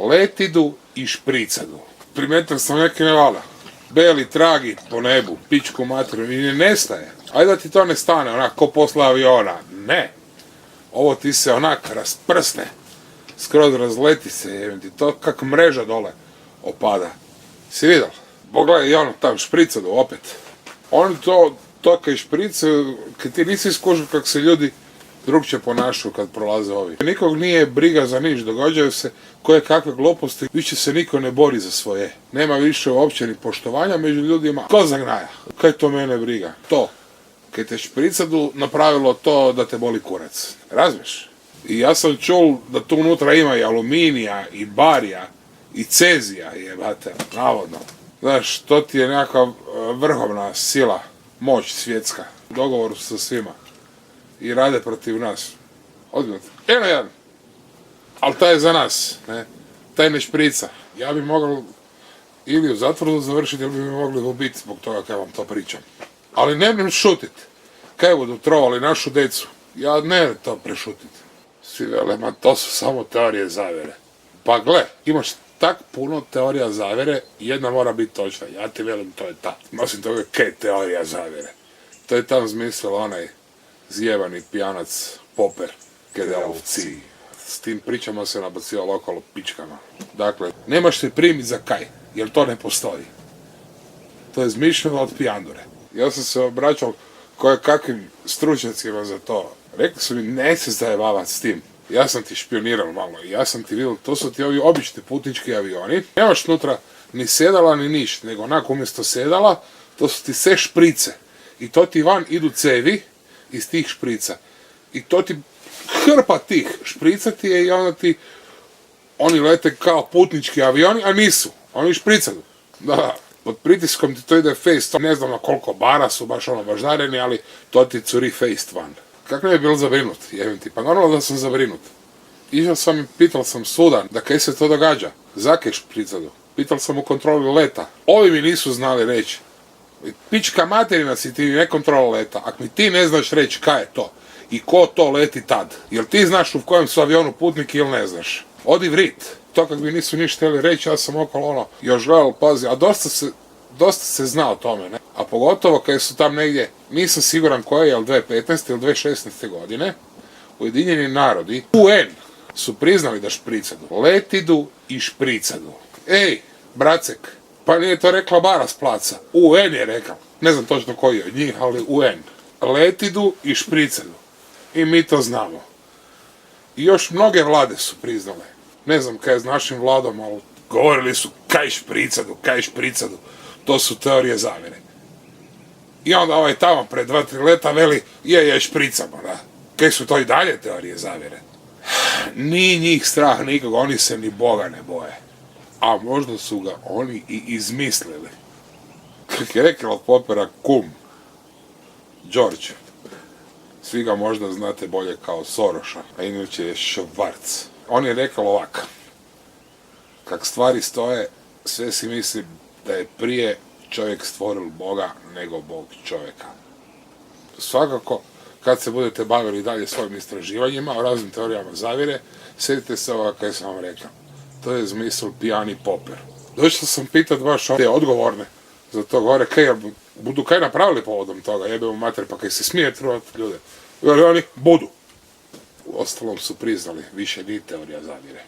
Letidu i špricadu. Primijetili sam neke nevala. Beli tragi po nebu, pičku materiju, i ne nestaje. Ajde da ti to ne stane, onak ko posle aviona. Ne. Ovo ti se onak rasprsne. Skroz razleti se, jevim ti to kak mreža dole opada. Si vidjel? Pogledaj i ono tam špricadu opet. Oni to kaj špricaju, kad ti nisi iskušao kak se ljudi drugčije ponašaju kad prolaze ovi. Nikog nije briga za niš, događaju se koje kakve gluposti, više se niko ne bori za svoje. Nema više uopće ni poštovanja među ljudima. Ko zagnaja? Kaj to mene briga? To, kad te špricadu napravilo to da te boli kurac. Razumiješ? I ja sam čul da tu unutra ima i aluminija, i barija, i cezija, jebate, navodno. Znaš, to ti je nekakva vrhovna sila, moć svjetska, u dogovoru sa svima. I rade protiv nas. Odmah. Eno jedan. Ali taj je za nas, ne? Taj ne šprica. Ja bi mogao ili u zatvoru završiti, ili bi mi mogli ubiti zbog toga kad vam to pričam. Ali ne bi šutit. Kaj budu trovali našu decu? Ja ne to prešutit. Svi vele, ma to su samo teorije zavere. Pa gle, imaš tak puno teorija zavere, jedna mora biti točna. Ja ti velim, to je ta. Osim toga, kaj teorija zavere? To je tam smislil onaj zjebani pijanac Popper, Kedelovci. S tim pričama se nabacivalo okolo pičkama. Dakle, nemaš se primiti za kaj, jer to ne postoji. To je zmišljeno od pijandure. Ja sam se obraćao kakvim stručnjacima za to. Rekli su mi, ne se zajebavati s tim. Ja sam ti špionirao malo i ja sam ti vidio, to su ti ovi obični putnički avioni. Nemaš nutra ni sedala ni niš, nego onako umjesto sedala, to su ti sve šprice. I to ti van idu cevi iz tih šprica. I to ti hrpa tih šprica ti je i onda ti oni lete kao putnički avioni, a nisu. Oni špricaju. Da, pod pritiskom ti to ide face, ne znam na koliko bara su baš baždareni, ali to ti curi face van. Kako ne bi bilo zabrinut, jevim ti? Pa normalno da sam zabrinut. Išao sam i pitao sam sudan da kaj se to događa. Zakaj špricadu? Pitao sam u kontroli leta. Ovi mi nisu znali reći. Pička materina si ti ne kontrola leta. Ako mi ti ne znaš reći kaj je to i ko to leti tad. Jel ti znaš u kojem su avionu putnik ili ne znaš? Odi vrit. To kak mi nisu ništa htjeli reći, ja sam okolo još gledal, pazi, a dosta se zna o tome, ne? A pogotovo kad su tam negdje, nisam siguran koje je, jel 2015. ili 2016. godine, Ujedinjeni narodi, UN, su priznali da špricadu. Letidu i špricadu. Ej, bracek, pa nije to rekla Bara s placa. UN je rekao. Ne znam točno koji je od njih, ali UN. Letidu i špricadu. I mi to znamo. I još mnoge vlade su priznale. Ne znam kaj je s našim vladom, ali govorili su kaj špricadu. To su teorije zavere. I onda ovaj tamo pred 2-3 leta veli, je špricamo, da. Kaj su to i dalje teorije zavere? Nije njih strah nikoga, oni se ni Boga ne boje. A možda su ga oni i izmislili. Kak je rekao od Poppera kum, George. Svi ga možda znate bolje kao Soroša, a inače je Švarc. On je rekao ovako. Kak stvari stoje, sve si misli da je prije čovjek stvoril Boga nego Bog čovjeka. Svakako, kad se budete bavili dalje svojim istraživanjima o raznim teorijama zavire, sjetite se ovoga kaj sam vam rekao. To je zmislil pijani Popper. Došao sam pitat baš te odgovorne za to gore, budu kaj napravili povodom toga, jebemo mater, pa kaj se smije truvati ljude. Jer oni budu. U ostalom su priznali, više nije teorija zavire.